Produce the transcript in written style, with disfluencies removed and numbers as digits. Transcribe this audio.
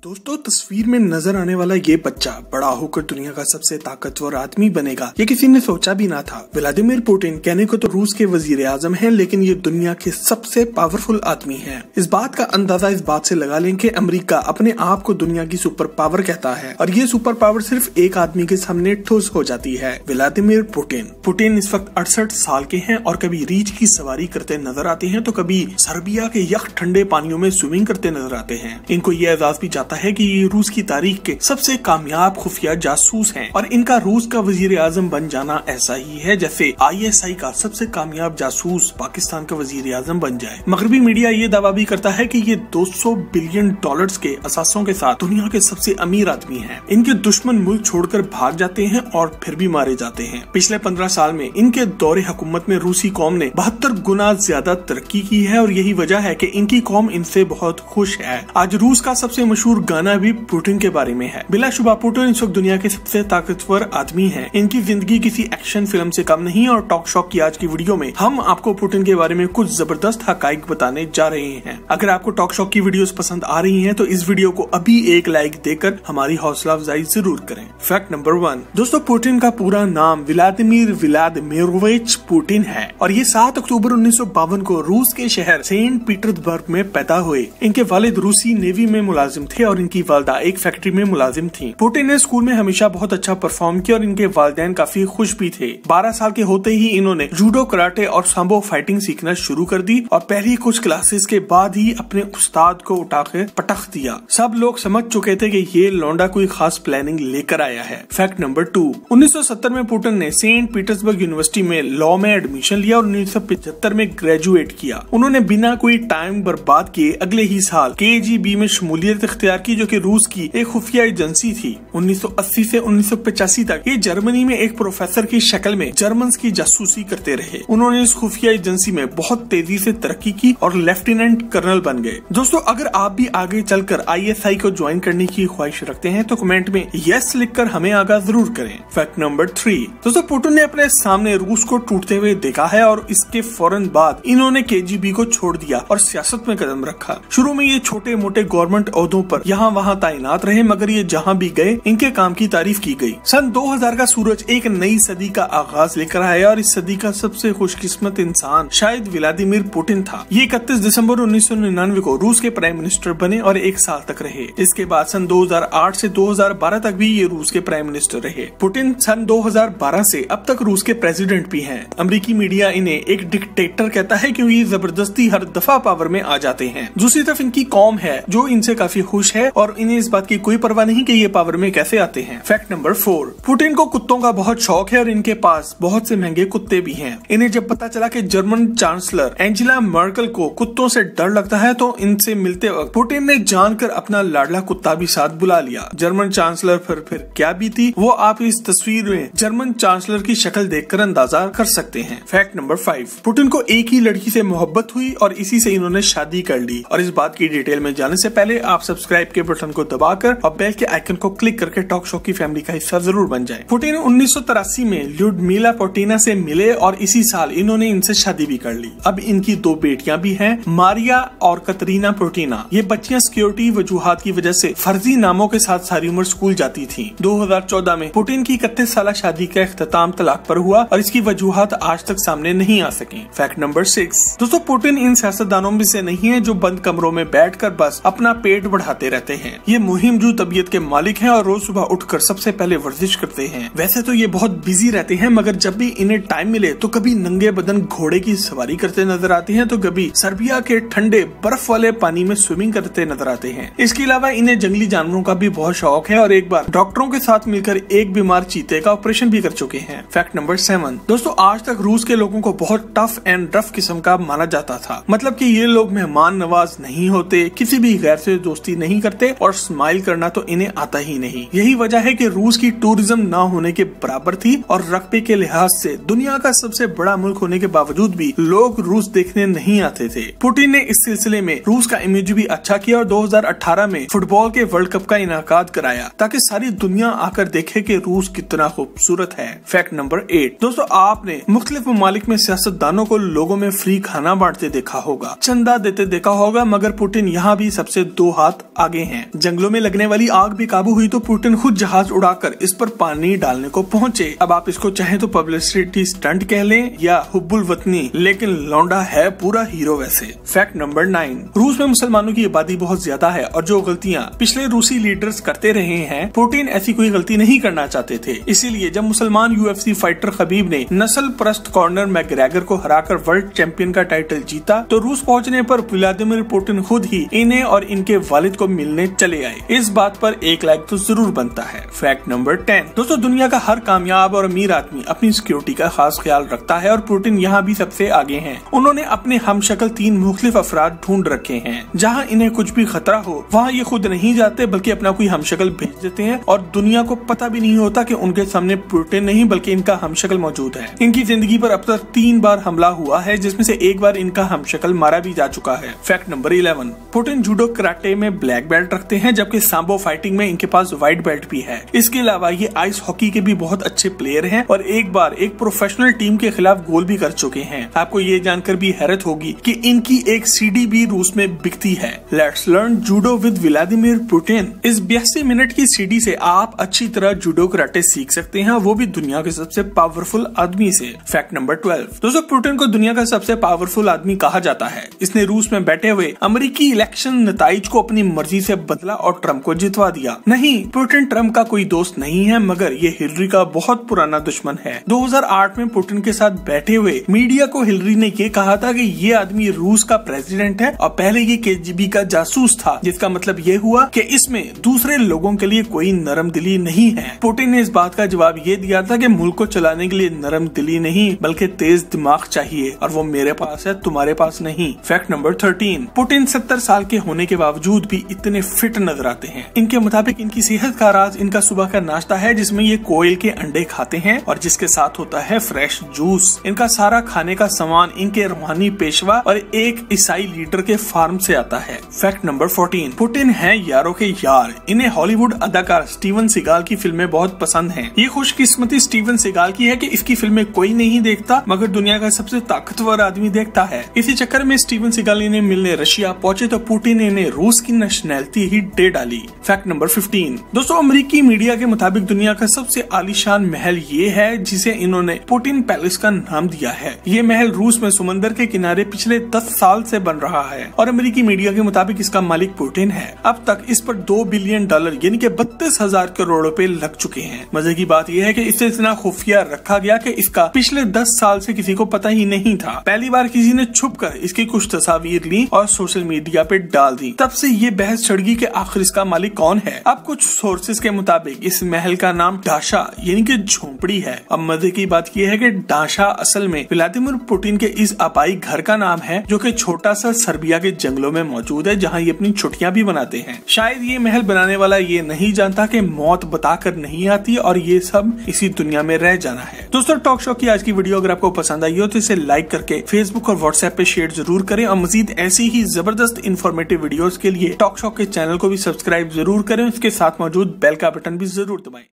दोस्तों तस्वीर में नजर आने वाला ये बच्चा बड़ा होकर दुनिया का सबसे ताकतवर आदमी बनेगा, ये किसी ने सोचा भी ना था। व्लादिमीर पुतिन कहने को तो रूस के वजीर आजम हैं, लेकिन ये दुनिया के सबसे पावरफुल आदमी हैं। इस बात का अंदाजा इस बात से लगा लें कि अमेरिका अपने आप को दुनिया की सुपर पावर कहता है और ये सुपर पावर सिर्फ एक आदमी के सामने ठोस हो जाती है, व्लादिमीर पुतिन। पुतिन इस वक्त 68 साल के हैं और कभी रीछ की सवारी करते नजर आते हैं तो कभी सर्बिया के यख ठंडे पानियों में स्विमिंग करते नजर आते हैं। इनको ये एजाज भी जाता है कि ये रूस की तारीख के सबसे कामयाब खुफिया जासूस हैं और इनका रूस का वजीर आजम बन जाना ऐसा ही है जैसे ISI का सबसे कामयाब जासूस पाकिस्तान का वजीर आजम बन जाए। मगरबी मीडिया ये दावा भी करता है कि ये $200 बिलियन के असासों के साथ दुनिया के सबसे अमीर आदमी हैं। इनके दुश्मन मुल्क छोड़कर भाग जाते हैं और फिर भी मारे जाते हैं। पिछले 15 साल में इनके दौरे हुकूमत में रूसी कौम ने 72 गुना ज्यादा तरक्की की है और यही वजह है कि इनकी कौम इनसे बहुत खुश है। आज रूस का सबसे मशहूर गाना भी पुतिन के बारे में है। बिलाशुबा पुतिन इस वक्त दुनिया के सबसे ताकतवर आदमी हैं। इनकी जिंदगी किसी एक्शन फिल्म से कम नहीं और टॉक शॉक की आज की वीडियो में हम आपको पुतिन के बारे में कुछ जबरदस्त हकाइक बताने जा रहे हैं। अगर आपको टॉक शॉक की वीडियोस पसंद आ रही हैं तो इस वीडियो को अभी एक लाइक देकर हमारी हौसला अफजाई जरूर करें। फैक्ट नंबर 1, दोस्तों पुतिन का पूरा नाम व्लादिमीर व्लादिमीरोविच पुतिन है और ये 7 अक्टूबर 1952 को रूस के शहर सेंट पीटर्सबर्ग में पैदा हुए। इनके वालिद रूसी नेवी में मुलाजिम थे और इनकी वालदा एक फैक्ट्री में मुलाजिम थी। पुतिन ने स्कूल में हमेशा बहुत अच्छा परफॉर्म किया और इनके वालिदैन काफी खुश भी थे। 12 साल के होते ही इन्होंने जूडो, कराटे और सांबो फाइटिंग सीखना शुरू कर दी और पहली कुछ क्लासेस के बाद ही अपने उस्ताद को उठाकर पटख दिया। सब लोग समझ चुके थे कि ये लौंडा कोई खास प्लानिंग लेकर आया है। फैक्ट नंबर 2, 1970 में पुतिन ने सेंट पीटर्सबर्ग यूनिवर्सिटी में लॉ में एडमिशन लिया और 1975 में ग्रेजुएट किया। उन्होंने बिना कोई टाइम बर्बाद किए अगले ही साल KGB में शमूलियत इख्तियार की, जो कि रूस की एक खुफिया एजेंसी थी। 1980 से 1985 तक ये जर्मनी में एक प्रोफेसर की शक्ल में जर्मन की जासूसी करते रहे। उन्होंने इस खुफिया एजेंसी में बहुत तेजी से तरक्की की और लेफ्टिनेंट कर्नल बन गए। दोस्तों अगर आप भी आगे चलकर ISI को ज्वाइन करने की ख्वाहिश रखते हैं तो कमेंट में यस लिखकर हमें आगाह जरूर करें। फैक्ट नंबर 3, दोस्तों पुतिन ने अपने सामने रूस को टूटते हुए देखा है और इसके फौरन बाद इन्होंने KGB को छोड़ दिया और सियासत में कदम रखा। शुरू में ये छोटे मोटे गवर्नमेंट ओहदों पर यहाँ वहाँ तैनात रहे, मगर ये जहाँ भी गए इनके काम की तारीफ की गई। सन 2000 का सूरज एक नई सदी का आगाज लेकर आया और इस सदी का सबसे खुशकिस्मत इंसान शायद व्लादिमीर पुतिन था। ये 31 दिसंबर 1999 को रूस के प्राइम मिनिस्टर बने और 1 साल तक रहे। इसके बाद सन 2008 से 2012 तक भी ये रूस के प्राइम मिनिस्टर रहे। पुतिन सन 2012 से अब तक रूस के प्रेसिडेंट भी हैं। अमेरिकी मीडिया इन्हें एक डिक्टेटर कहता है क्योंकि ये जबरदस्ती हर दफा पावर में आ जाते हैं। दूसरी तरफ इनकी कौम है जो इनसे काफी खुश है और इन्हें इस बात की कोई परवाह नहीं कि ये पावर में कैसे आते हैं। फैक्ट नंबर 4, पुतिन को कुत्तों का बहुत शौक है और इनके पास बहुत से महंगे कुत्ते भी हैं। इन्हें जब पता चला कि जर्मन चांसलर एंजेला मर्केल को कुत्तों से डर लगता है तो इनसे मिलते वक्त पुतिन ने जानकर अपना लाडला कुत्ता भी साथ बुला लिया। जर्मन चांसलर फिर क्या बीती वो आप इस तस्वीर में जर्मन चांसलर की शक्ल देखकर अंदाजा कर सकते हैं। फैक्ट नंबर 5, पुतिन को एक ही लड़की से मोहब्बत हुई और इसी से इन्होंने शादी कर ली और इस बात की डिटेल में जाने से पहले आप सब्सक्राइब के बटन को दबाकर और बेल के आइकन को क्लिक करके टॉक शो की फैमिली का हिस्सा जरूर बन जाए। पुतिन 1983 में ल्यूडमिला पुतिना से मिले और इसी साल इन्होंने इनसे शादी भी कर ली। अब इनकी 2 बेटियां भी हैं, मारिया और कतरीना पुतिना। ये बच्चियां सिक्योरिटी वजूहात की वजह से फर्जी नामों के साथ सारी उम्र स्कूल जाती थी। 2014 में पुतिन की 31 साल शादी का इख्तिताम तलाक पर हुआ और इसकी वजूहात आज तक सामने नहीं आ सकी। फैक्ट नंबर 6, दोस्तों पुतिन इन सियासतदानों में से नहीं है जो बंद कमरों में बैठकर बस अपना पेट बढ़ाते रहते हैं। ये मुहिम जो तबीयत के मालिक हैं और रोज सुबह उठकर सबसे पहले वर्जिश करते हैं। वैसे तो ये बहुत बिजी रहते हैं, मगर जब भी इन्हें टाइम मिले तो कभी नंगे बदन घोड़े की सवारी करते नजर आते हैं तो कभी सर्बिया के ठंडे बर्फ वाले पानी में स्विमिंग करते नजर आते हैं। इसके अलावा इन्हें जंगली जानवरों का भी बहुत शौक है और एक बार डॉक्टरों के साथ मिलकर एक बीमार चीते का ऑपरेशन भी कर चुके हैं। फैक्ट नंबर 7, दोस्तों आज तक रूस के लोगों को बहुत टफ एंड रफ किस्म का माना जाता था। मतलब कि ये लोग मेहमान नवाज नहीं होते, किसी भी गैर से दोस्ती नहीं करते और स्माइल करना तो इन्हें आता ही नहीं। यही वजह है कि रूस की टूरिज्म ना होने के बराबर थी और रकबे के लिहाज से दुनिया का सबसे बड़ा मुल्क होने के बावजूद भी लोग रूस देखने नहीं आते थे। पुतिन ने इस सिलसिले में रूस का इमेज भी अच्छा किया और 2018 में फुटबॉल के वर्ल्ड कप का इनाकाद कराया ताकि सारी दुनिया आकर देखे कि रूस कितना खूबसूरत है। फैक्ट नंबर 8, दोस्तों आपने मुख्तलिफ ममालिक में सियासतदानों को लोगों में फ्री खाना बांटते देखा होगा, चंदा देते देखा होगा, मगर पुतिन यहाँ भी सबसे 2 हाथ आगे आगे हैं। जंगलों में लगने वाली आग बेकाबू हुई तो पुतिन खुद जहाज उड़ाकर इस पर पानी डालने को पहुंचे। अब आप इसको चाहे तो पब्लिसिटी स्टंट कह लें या हुब्बुल वतनी, लेकिन लौंडा है पूरा हीरो वैसे। फैक्ट नंबर 9, रूस में मुसलमानों की आबादी बहुत ज्यादा है और जो गलतियां पिछले रूसी लीडर्स करते रहे हैं, पुतिन ऐसी कोई गलती नहीं करना चाहते थे। इसीलिए जब मुसलमान UFC फाइटर खबीब ने नस्ल परस्त कॉर्नर मैकग्रेगर को हराकर वर्ल्ड चैंपियन का टाइटल जीता तो रूस पहुंचने पर व्लादिमीर पुतिन खुद ही इन्हें और इनके वालिद को मिलने चले आए। इस बात पर एक लाइक तो जरूर बनता है। फैक्ट नंबर 10, दोस्तों दुनिया का हर कामयाब और अमीर आदमी अपनी सिक्योरिटी का खास ख्याल रखता है और पुतिन यहाँ भी सबसे आगे हैं। उन्होंने अपने हमशक्ल 3 मुख्तलिफ अफराद ढूंढ रखे हैं। जहाँ इन्हें कुछ भी खतरा हो वहाँ ये खुद नहीं जाते बल्कि अपना कोई हमशक्ल भेज देते हैं और दुनिया को पता भी नहीं होता कि उनके सामने पुतिन नहीं बल्कि इनका हमशक्ल मौजूद है। इनकी जिंदगी पर अब तक 3 बार हमला हुआ है जिसमें से एक बार इनका हमशक्ल मारा भी जा चुका है। Fact number 11, Putin judo karate में ब्लैक बेल्ट रखते हैं जबकि सांबो फाइटिंग में इनके पास व्हाइट बेल्ट भी है। इसके अलावा ये आइस हॉकी के भी बहुत अच्छे प्लेयर हैं और एक बार एक प्रोफेशनल टीम के खिलाफ गोल भी कर चुके हैं। आपको ये जानकर भी हैरत होगी कि इनकी एक सीडी भी रूस में बिकती है। Let's learn judo with Vladimir Putin. इस 82 मिनट की सीडी से आप अच्छी तरह जूडो कराटे सीख सकते हैं, वो भी दुनिया के सबसे पावरफुल आदमी से। फैक्ट नंबर 12, दोस्तों पुतिन को दुनिया का सबसे पावरफुल आदमी कहा जाता है। इसने रूस में बैठे हुए अमेरिकी इलेक्शन नताइज को अपनी मर्जी से बदला और ट्रम्प को जितवा दिया। नहीं, पुतिन ट्रम्प का कोई दोस्त नहीं है मगर ये हिलरी का बहुत पुराना दुश्मन है। 2008 में पुतिन के साथ बैठे हुए मीडिया को हिलरी ने ये कहा था कि ये आदमी रूस का प्रेसिडेंट है और पहले ये KGB का जासूस था, जिसका मतलब ये हुआ कि इसमें दूसरे लोगों के लिए कोई नरम दिली नहीं है। पुतिन ने इस बात का जवाब ये दिया था कि मुल्क को चलाने के लिए नरम दिली नहीं बल्कि तेज दिमाग चाहिए और वो मेरे पास है, तुम्हारे पास नहीं। फैक्ट नंबर 13, पुतिन 70 साल के होने के बावजूद भी इतने फिट नजर आते हैं। इनके मुताबिक इनकी सेहत का राज इनका सुबह का नाश्ता है जिसमें ये कोयल के अंडे खाते हैं और जिसके साथ होता है फ्रेश जूस। इनका सारा खाने का सामान इनके रूहानी पेशवा और एक ईसाई लीडर के फार्म से आता है। फैक्ट नंबर 14, पुतिन है यारों के यार। इन्हें हॉलीवुड अदाकार स्टीवन सीगाल की फिल्में बहुत पसंद हैं। ये खुशकिस्मती स्टीवन सीगाल की है कि इसकी फिल्में कोई नहीं देखता मगर दुनिया का सबसे ताकतवर आदमी देखता है। इसी चक्कर में स्टीवन सीगाल इन्हें मिलने रशिया पहुंचे तो पुतिन ने इन्हें रूस की नेशनैलिटी ही दे डाली। फैक्ट नंबर 15, दोस्तों अमेरिकी मीडिया के मुताबिक दुनिया का सबसे आलीशान महल ये है जिसे इन्होंने पुतिन पैलेस का नाम दिया है। ये महल रूस में समंदर के किनारे पिछले 10 साल से बन रहा है और अमेरिकी मीडिया के मुताबिक इसका मालिक पुतिन है। अब तक इस पर $2 बिलियन यानी कि 32,000 करोड़ रुपए लग चुके हैं। मजे की बात यह है कि इसे इतना खुफिया रखा गया कि इसका पिछले 10 साल से किसी को पता ही नहीं था। पहली बार किसी ने छुपकर इसकी कुछ तस्वीर ली और सोशल मीडिया पे डाल दी। तब से ये बहस छिड़ गई कि आखिर इसका मालिक कौन है। अब कुछ सोर्सेज के मुताबिक इस महल का नाम डाशा यानी कि झोपड़ी है। अब मजे की बात यह है कि डाशा असल में व्लादिमीर पुतिन के इस आबाई घर का नाम है जो कि छोटा सा सर्बिया के जंगलों में मौजूद है जहाँ ये अपनी छुट्टियां भी बनाते हैं। शायद ये महल बनाने वाला ये नहीं जानता कि मौत बताकर नहीं आती और ये सब इसी दुनिया में रह जाना है। दोस्तों टॉक शो की आज की वीडियो अगर आपको पसंद आई हो तो इसे लाइक करके फेसबुक और व्हाट्सएप पे शेयर जरूर करें और मजीद ऐसी ही जबरदस्त इन्फॉर्मेटिव वीडियोस के लिए टॉक शो के चैनल को भी सब्सक्राइब जरूर करें। उसके साथ मौजूद बेल का बटन भी जरूर दबाएं।